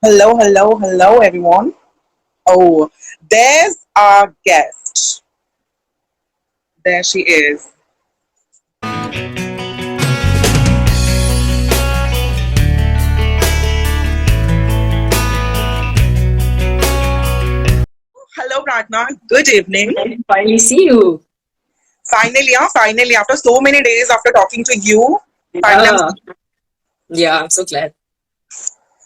Hello, hello, hello, everyone. Oh, there's our guest. There she is. Hello, Prarthana. Good evening. I can finally see you. Finally, after so many days, after talking to you, finally I'm Yeah, yeah, I'm so glad.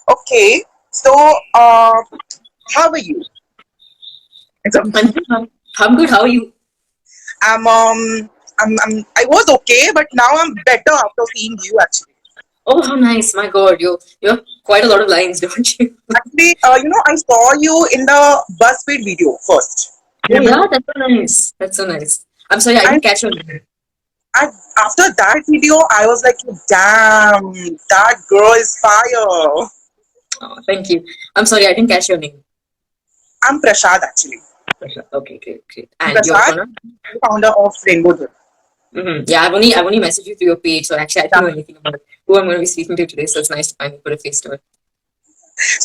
okay. So, how are you? It's a, I'm good. I'm good. How are you? I'm I was okay, but now I'm better after seeing you. Actually, Oh, how nice. My God, you have quite a lot of lines, don't you? I saw you in the BuzzFeed video first. You Oh, remember? yeah, that's so nice. That's so nice. I'm sorry, I And didn't catch your name. I, after that video, I was like, damn, that girl is fire. Oh, thank you. I'm sorry, I didn't catch your name. I'm Prashad actually. Okay, great, great. I'm And your Prashad, pronoun? founder of Rainbowdun. Yeah, I've only messaged you through your page, so actually I don't Yeah. know anything about who I'm going to be speaking to today. So it's nice to finally put a face to it.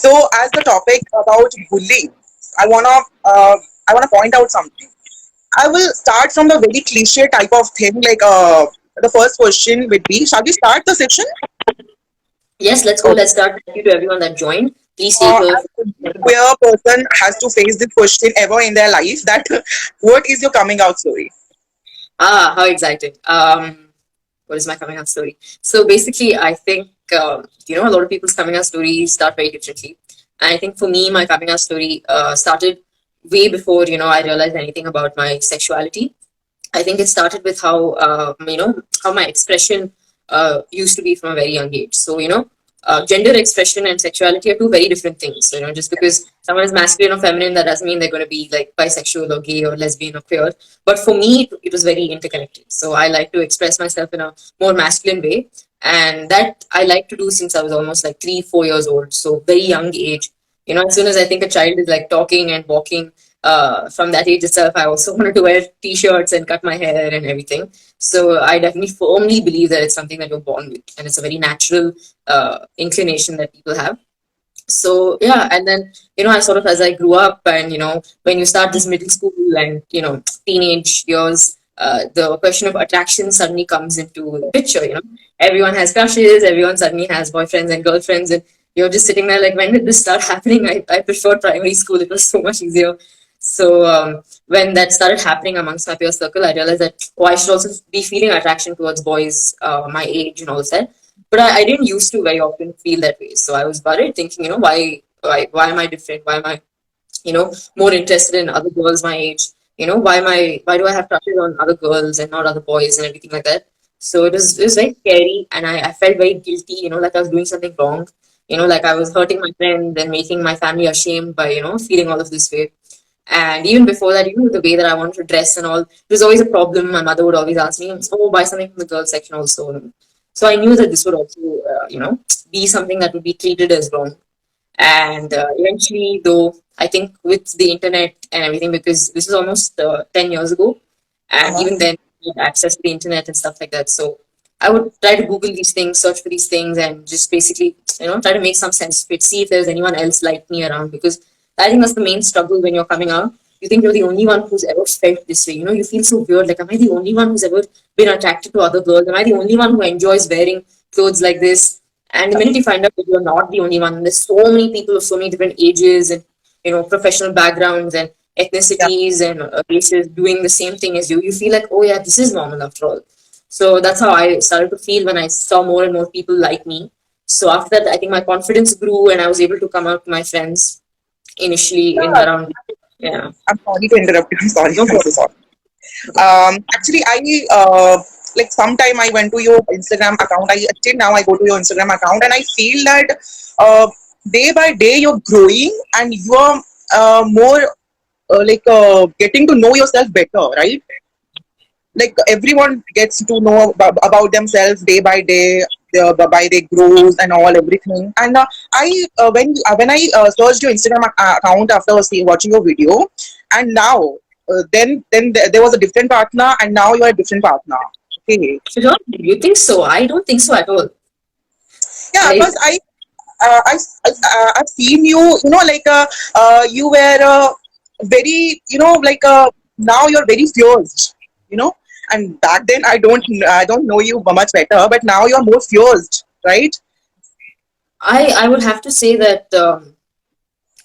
So as the topic about bullying, I wanna I wanna point out something. I will start from the very cliche type of thing. The first question would be, shall we start the session? Yes, let's go. Okay. Let's start. Thank you to everyone that joined. Please take a. As every queer person has to face this question ever in their life, that what is your coming out story? How exciting. What is my coming out story? So basically, I think, a lot of people's coming out stories start very differently. And I think for me, my coming out story started way before, I realized anything about my sexuality. I think it started with how my expression used to be from a very young age. So, gender expression and sexuality are two very different things. So, just because someone is masculine or feminine, that doesn't mean they're going to be like bisexual or gay or lesbian or queer. But for me, it was very interconnected. So, I like to express myself in a more masculine way. And that I like to do since I was almost like 3, 4 years old. So, very young age. As soon as I think a child is like talking and walking, from that age itself, I also wanted to wear t-shirts and cut my hair and everything. So I definitely firmly believe that it's something that you're born with, and it's a very natural inclination that people have. So yeah, and then I sort of, as I grew up, and when you start this middle school and teenage years, the question of attraction suddenly comes into the picture. Everyone has crushes, everyone suddenly has boyfriends and girlfriends, and you're just sitting there like, when did this start happening? I preferred primary school; it was so much easier. So when that started happening amongst my peer circle, I realized that I should also be feeling attraction towards boys my age and all that. But I didn't used to very often feel that way. So I was worried, thinking, why am I different? Why am I, more interested in other girls my age? Why do I have crushes on other girls and not other boys and everything like that? So it was very scary, and I felt very guilty, like I was doing something wrong, like I was hurting my friend and making my family ashamed by, feeling all of this way. And even before that, the way that I wanted to dress and all, it was always a problem. My mother would always ask me, "Oh, buy something from the girls section also." So I knew that this would also, be something that would be treated as wrong. And eventually, though, I think with the internet and everything, because this is almost 10 years ago, and Uh-huh. even then, we had access to the internet and stuff like that. So I would try to Google these things, search for these things, and just basically, try to make some sense of it, see if there's anyone else like me around. Because I think that's the main struggle when you're coming out. You think you're the only one who's ever felt this way. You feel so weird. Like, am I the only one who's ever been attracted to other girls? Am I the only one who enjoys wearing clothes like this? And the minute you find out that you're not the only one, there's so many people of so many different ages and professional backgrounds and Yeah. ethnicities and races doing the same thing as you. You feel like, oh yeah, this is normal after all. So that's how I started to feel when I saw more and more people like me. So after that, I think my confidence grew and I was able to come out to my friends initially in Yeah. around, yeah. I'm sorry to interrupt you. I'm sorry. No I'm so problem. sorry. Actually, I like sometime I went to your Instagram account. I Till now I go to your Instagram account, and I feel that day by day you're growing and you're more getting to know yourself better, right? Like everyone gets to know about themselves day by day, by they grows and all everything. And I when I searched your Instagram account after watching your video, and now then there was a different partner, and now you're a different partner. Okay. Sure. You think so? I don't think so at all. Yeah, I because I I've seen you, you were very, now you're very fierce, you know. And back then, I don't know you much better, but now you're more fierce, right? I would have to say that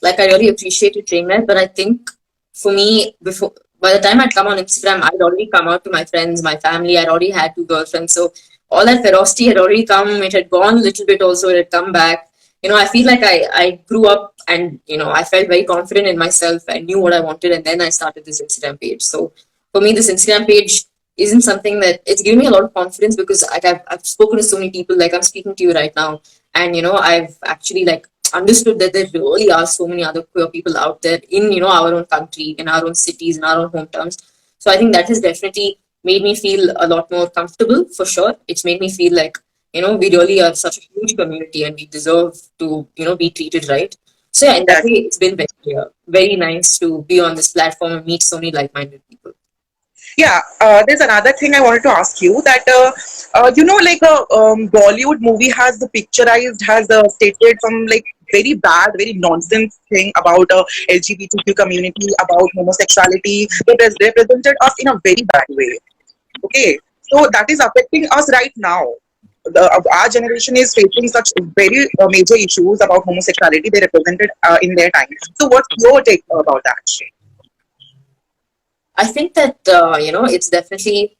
like I really appreciate you saying that, but I think for me, before by the time I'd come on Instagram, I'd already come out to my friends, my family. I'd already had two girlfriends, so all that ferocity had already come. It had gone a little bit, also it had come back. I feel like I grew up, and I felt very confident in myself. I knew what I wanted, and then I started this Instagram page. So for me, this Instagram page isn't something that it's given me a lot of confidence, because like I've spoken to so many people, like I'm speaking to you right now, and I've actually like understood that there really are so many other queer people out there in our own country, in our own cities, in our own hometowns. So I think that has definitely made me feel a lot more comfortable, for sure. It's made me feel like we really are such a huge community, and we deserve to be treated right. So yeah, in that way, it's been very nice to be on this platform and meet so many like-minded people. Yeah, there's another thing I wanted to ask you that like a Bollywood movie has the picturized has stated some like very bad, very nonsense thing about LGBTQ community, about homosexuality. It has represented us in a very bad way. Okay, so that is affecting us right now. Our generation is facing such very major issues about homosexuality. They represented in their time. So, what's your take about that? I think that it's definitely.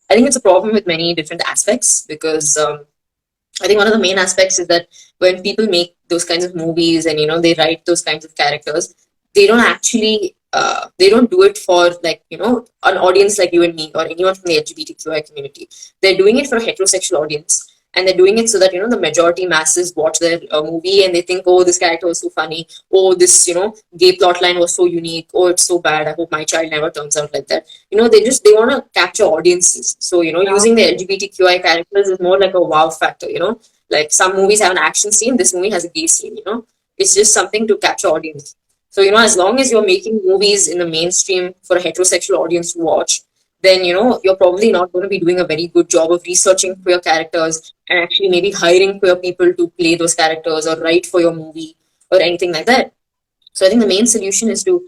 I think it's a problem with many different aspects, because I think one of the main aspects is that when people make those kinds of movies, and they write those kinds of characters, they don't do it for like an audience like you and me, or anyone from the LGBTQI community. They're doing it for a heterosexual audience, and they're doing it so that the majority masses watch their movie, and they think, oh, this character was so funny, oh, this gay plot line was so unique, oh, it's so bad, I hope my child never turns out like that. They want to capture audiences. So using the LGBTQI characters is more like a wow factor. Like some movies have an action scene, this movie has a gay scene. It's just something to capture audience. So as long as you're making movies in the mainstream for a heterosexual audience to watch, then you're probably not going to be doing a very good job of researching queer characters, and actually maybe hiring queer people to play those characters or write for your movie or anything like that. So I think the main solution is to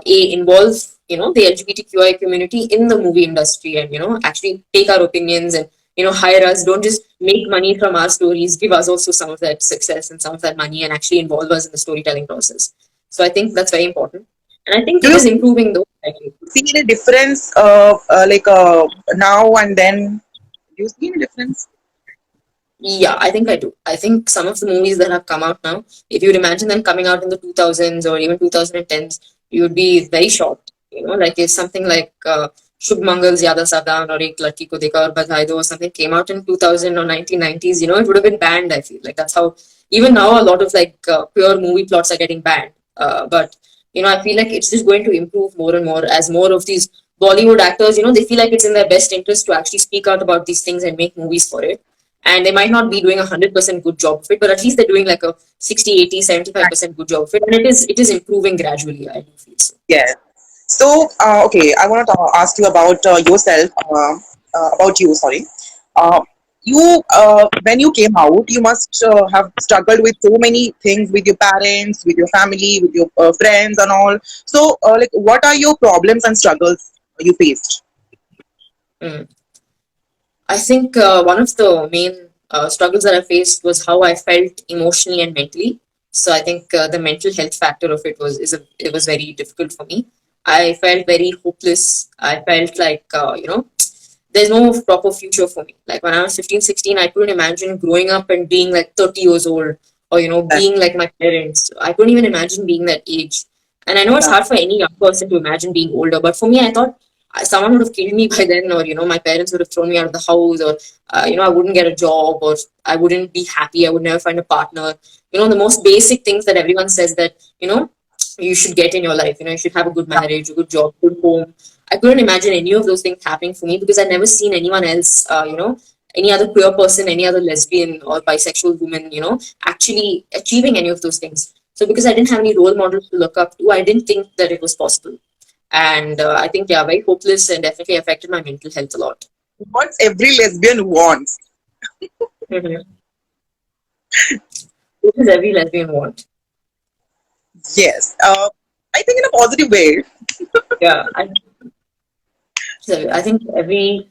involve the LGBTQI community in the movie industry, and actually take our opinions, and hire us. Don't just make money from our stories. Give us also some of that success and some of that money, and actually involve us in the storytelling process. So I think that's very important, and I think Do it you is improving though. Actually. see any difference now and then? Do you see any difference? Yeah, I think I do. I think some of the movies that have come out now, if you'd imagine them coming out in the 2000s or even 2010s, you would be very shocked. Like it's something like Shubh Mangal's Yada Sadan, or Ek Ladki Ko Dekha Aur Badhai Do, or something came out in 2000 or 1990s, it would have been banned, I feel. Like that's how, even now, a lot of like pure movie plots are getting banned. But, I feel like it's just going to improve more and more as more of these Bollywood actors, they feel like it's in their best interest to actually speak out about these things and make movies for it. And they might not be doing 100% good job of it, but at least they're doing like a 60, 80, 75% good job of it, and it is improving gradually. I do feel so. Yeah. So, okay, I want to ask you about yourself. About you, sorry. Uh, when you came out, you must have struggled with so many things with your parents, with your family, with your friends, and all. So, what are your problems and struggles you faced? Mm. I think one of the main struggles that I faced was how I felt emotionally and mentally. So I think the mental health factor of it was very difficult for me. I felt very hopeless. I felt like there's no proper future for me. Like when I was 15, 16, I couldn't imagine growing up and being like 30 years old, or being like my parents. I couldn't even imagine being that age. And I know it's Yeah. hard for any young person to imagine being older, but for me, I thought someone would have killed me by then, or my parents would have thrown me out of the house, or I wouldn't get a job, or I wouldn't be happy, I would never find a partner. The most basic things that everyone says that you should get in your life. You should have a good marriage, a good job, good home. I couldn't imagine any of those things happening for me, because I'd never seen anyone else, any other queer person, any other lesbian or bisexual woman, actually achieving any of those things. So because I didn't have any role models to look up to, I didn't think that it was possible. And I think, yeah, very hopeless, and definitely affected my mental health a lot. What every lesbian wants. Mhm. what does every lesbian want? Yes. I think in a positive way. Yeah, I think every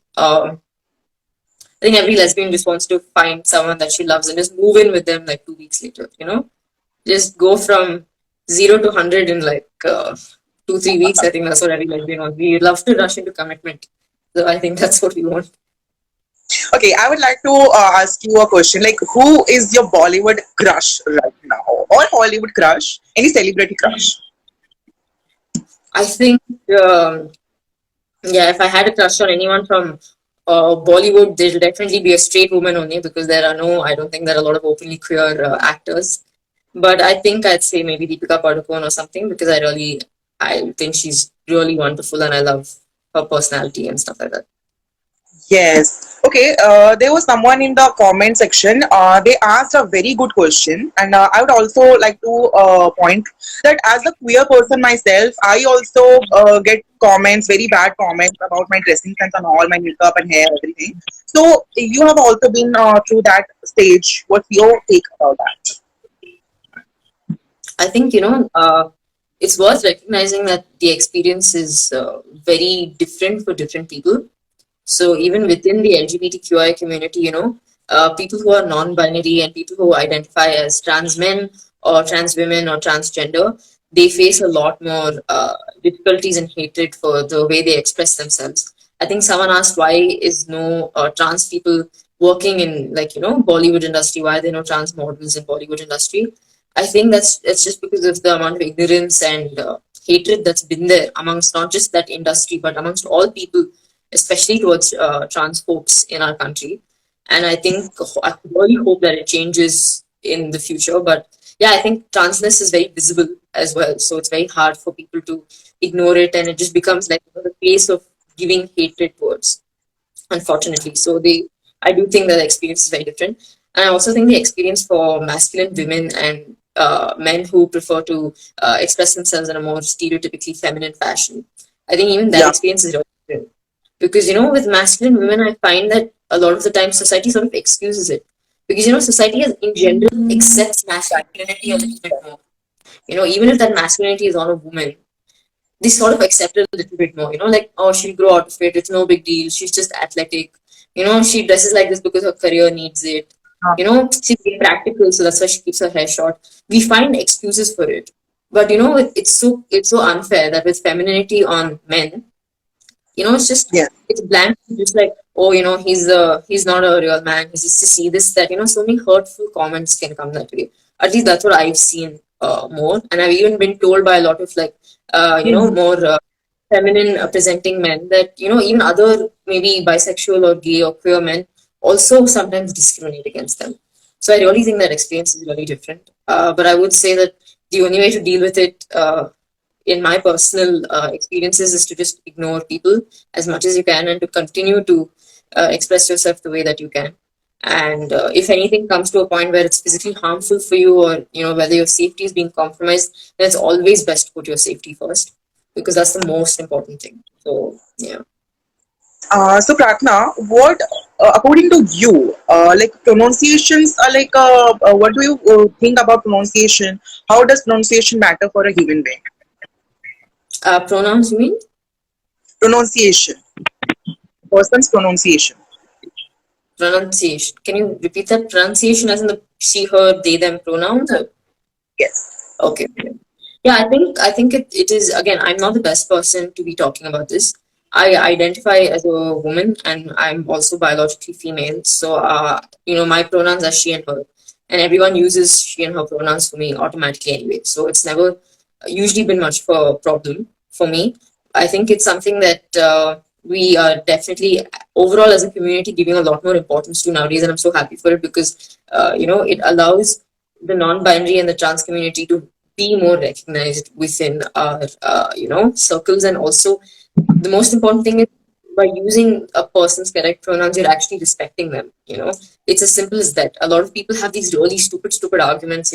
lesbian just wants to find someone that she loves and just move in with them like 2 weeks later. Just go from 0 to 100 in like 2 3 weeks. I think that's what every lesbian wants. We love to rush into commitment, so I think that's what we want. Okay, I would like to ask you a question. Like, who is your Bollywood crush right now, or Hollywood crush? Any celebrity crush? I think um, yeah, if I had a crush on anyone from Bollywood, there'll definitely be a straight woman only because I don't think there are a lot of openly queer actors. But I think I'd say maybe Deepika Padukone or something because I think she's really wonderful and I love her personality and stuff like that. Yes. Okay. There was someone in the comment section. They asked a very good question, and I would also like to point that as a queer person myself, I also get comments, very bad comments about my dressing sense and all my makeup and hair, everything. So you have also been through that stage. What's your take about that? I think, it's worth recognizing that the experience is very different for different people. So even within the LGBTQI community, people who are non-binary and people who identify as trans men or trans women or transgender, they face a lot more difficulties and hatred for the way they express themselves. I think someone asked why is no trans people working in Bollywood industry? Why are there no trans models in Bollywood industry? I think that's just because of the amount of ignorance and hatred that's been there amongst not just that industry but amongst all people, especially towards trans folks in our country. And I really hope that it changes in the future. But yeah, I think transness is very visible as well. So it's very hard for people to ignore it. And it just becomes like the face of giving hatred towards, unfortunately. I do think that the experience is very different. And I also think the experience for masculine women and men who prefer to express themselves in a more stereotypically feminine fashion, I think even that Yeah. experience is really different. Because, with masculine women, I find that a lot of the time society sort of excuses it. Because, society as in general accepts masculinity a little bit more. Even if that masculinity is on a woman, they sort of accept it a little bit more, like, oh, she'll grow out of it, it's no big deal, she's just athletic, she dresses like this because her career needs it, she's being practical, so that's why she keeps her hair short. We find excuses for it. But it's so unfair that with femininity on men, it's just Yeah. it's bland, just like, oh, he's not a real man, he's just to see this, that, so many hurtful comments can come that way. At least that's what I've seen more, and I've even been told by a lot of like more feminine presenting men that even other maybe bisexual or gay or queer men also sometimes discriminate against them. So I really think that experience is really different. But I would say that the only way to deal with it in my personal experiences is to just ignore people as much as you can and to continue to express yourself the way that you can. And if anything comes to a point where it's physically harmful for you, or whether your safety is being compromised, then it's always best to put your safety first, because that's the most important thing. So yeah. So Prarthana, what according to you, like pronunciations are like, what do you think about pronunciation? How does pronunciation matter for a human being? Pronouns, you mean? Pronunciation, person's pronunciation. Pronunciation. Can you repeat that? Pronunciation as in the she, her, they, them pronouns? Yes. Okay. Yeah, I think it is, again, I'm not the best person to be talking about this. I identify as a woman and I'm also biologically female. So my pronouns are she and her. And everyone uses she and her pronouns for me automatically anyway. So it's never usually been much of a problem for me. I think it's something that we are definitely overall as a community giving a lot more importance to nowadays, and I'm so happy for it because it allows the non-binary and the trans community to be more recognized within our circles. And also the most important thing is, by using a person's correct pronouns, you're actually respecting them. It's as simple as that. A lot of people have these really stupid arguments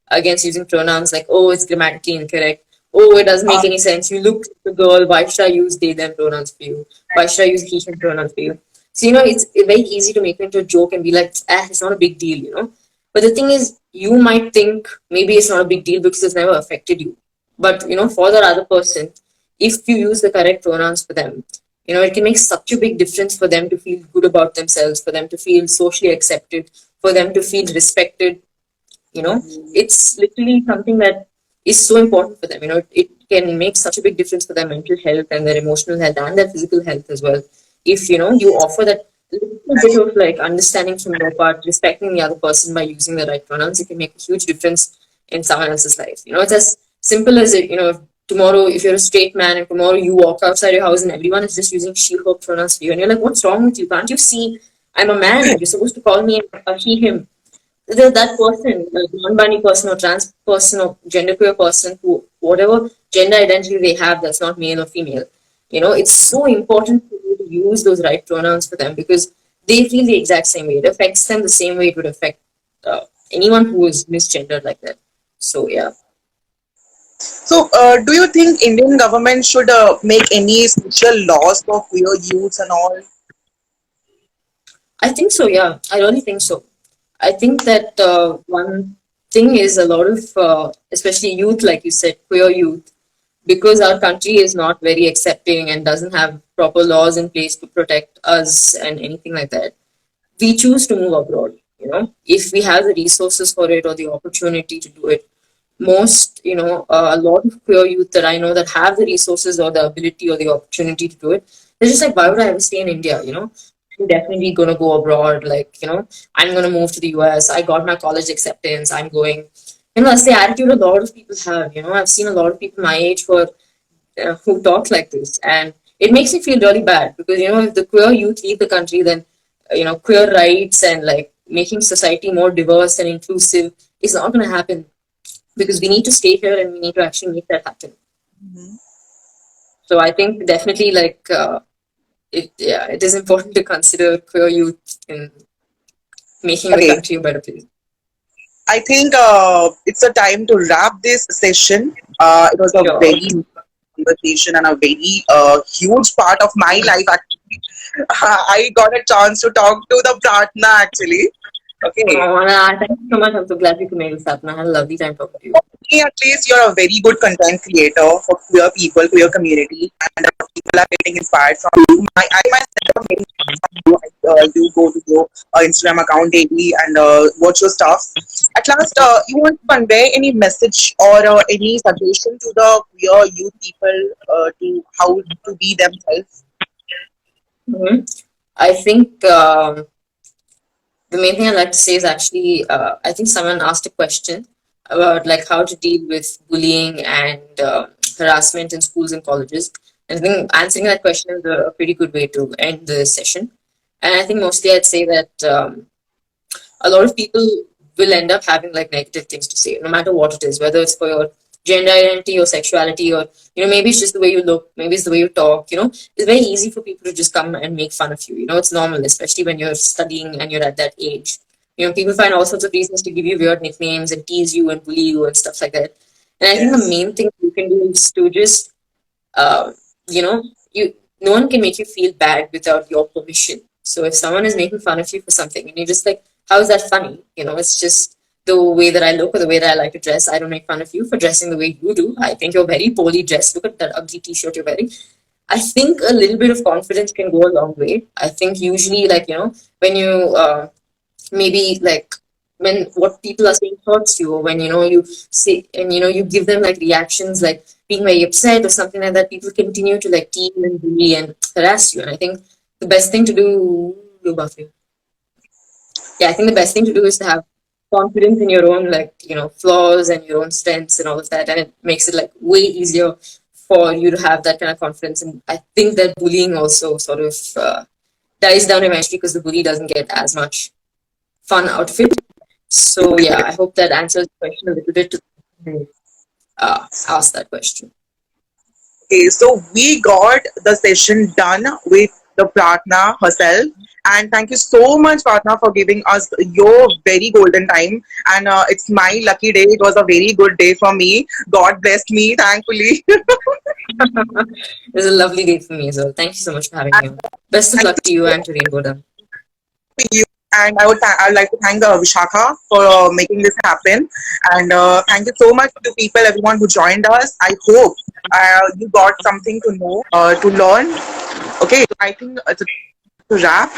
against using pronouns, like, oh, it's grammatically incorrect, oh, it doesn't make any sense, you look like a girl, why should I use they them pronouns for you, why should I use he him pronouns for you? So it's very easy to make it into a joke and be like, it's not a big deal. But the thing is, you might think maybe it's not a big deal because it's never affected you. But for that other person, if you use the correct pronouns for them, it can make such a big difference for them to feel good about themselves, for them to feel socially accepted, for them to feel respected. It's literally something that is so important for them. It can make such a big difference for their mental health and their emotional health and their physical health as well. If you offer that little bit of like understanding from your part, respecting the other person by using the right pronouns, it can make a huge difference in someone else's life. It's as simple as it. If tomorrow, if you're a straight man and tomorrow you walk outside your house and everyone is just using she her pronouns for you, and you're like, what's wrong with you? Can't you see I'm a man? You're supposed to call me a he him. That person, a non-binary person or trans person or genderqueer person, who whatever gender identity they have, that's not male or female. It's so important for you to use those right pronouns for them because they feel the exact same way. It affects them the same way it would affect anyone who is misgendered like that. So yeah. So, do you think Indian government should make any special laws for queer youths and all? I think so, yeah. I really think so. I think that one thing is a lot of, especially youth, like you said, queer youth, because our country is not very accepting and doesn't have proper laws in place to protect us and anything like that, we choose to move abroad. If we have the resources for it or the opportunity to do it, most, a lot of queer youth that I know that have the resources or the ability or the opportunity to do it, they're just like, why would I ever stay in India? I'm definitely gonna go abroad. Like, I'm gonna move to the US. I got my college acceptance. I'm going. That's the attitude a lot of people have. I've seen a lot of people my age who talk like this, and it makes me feel really bad because if the queer youth leave the country, then queer rights and like making society more diverse and inclusive is not going to happen because we need to stay here and we need to actually make that happen. So I think definitely like it is important to consider queer youth in making the Okay, country a better place. I think it's a time to wrap this session. It was a Sure. very conversation and a very huge part of my life. Actually, I got a chance to talk to the Prarthana. Actually, okay. Anna, thank you so much. I'm so glad we could make this happen. I had a lovely time talking to you. Me, at least you're a very good content creator for queer people, queer community, and people are getting inspired from you. I myself am getting inspired from you. I do go to your Instagram account daily and watch your stuff. At last, you want to convey any message or any suggestion to the queer youth people to how to be themselves? Hmm. I think the main thing I'd like to say is actually, I think someone asked a question about like how to deal with bullying and harassment in schools and colleges. And I think answering that question is a pretty good way to end the session. And I think mostly I'd say that a lot of people will end up having like negative things to say, no matter what it is, whether it's for your gender identity or sexuality, or maybe it's just the way you look, maybe it's the way you talk. It's very easy for people to just come and make fun of you. It's normal, especially when you're studying and you're at that age. People find all sorts of reasons to give you weird nicknames and tease you and bully you and stuff like that. And I think the Yes. main thing you can do is to just uh, you know, you no one can make you feel bad without your permission. So if someone is making fun of you for something and you're just like, how is that funny? It's just the way that I look or the way that I like to dress. I don't make fun of you for dressing the way you do. I think you're very poorly dressed. Look at that ugly t-shirt you're wearing. I think a little bit of confidence can go a long way. I think usually, like, when you maybe like when what people are saying hurts you, or when you say and you give them like reactions like being very upset or something like that, people continue to like tease and bully and harass you. And I think the best thing to do, yeah, I think the best thing to do is to have confidence in your own like flaws and your own strengths and all of that, and it makes it like way easier for you to have that kind of confidence. And I think that bullying also sort of dies down eventually because the bully doesn't get as much fun out of it. So yeah, I hope that answers the question a little bit to ask that question. Okay, so we got the session done with the Pratna herself. And thank you so much, Pratna, for giving us your very golden time. And it's my lucky day. It was a very good day for me. God blessed me, thankfully. It was a lovely day for me as well. Thank you so much for having me on. Best of And luck to you and to Rainbowdun. to you. And I'd like to thank Vishakha for making this happen. And thank you so much to people, everyone who joined us. I hope you got something to know, to learn. Okay, so I think it's a wrap.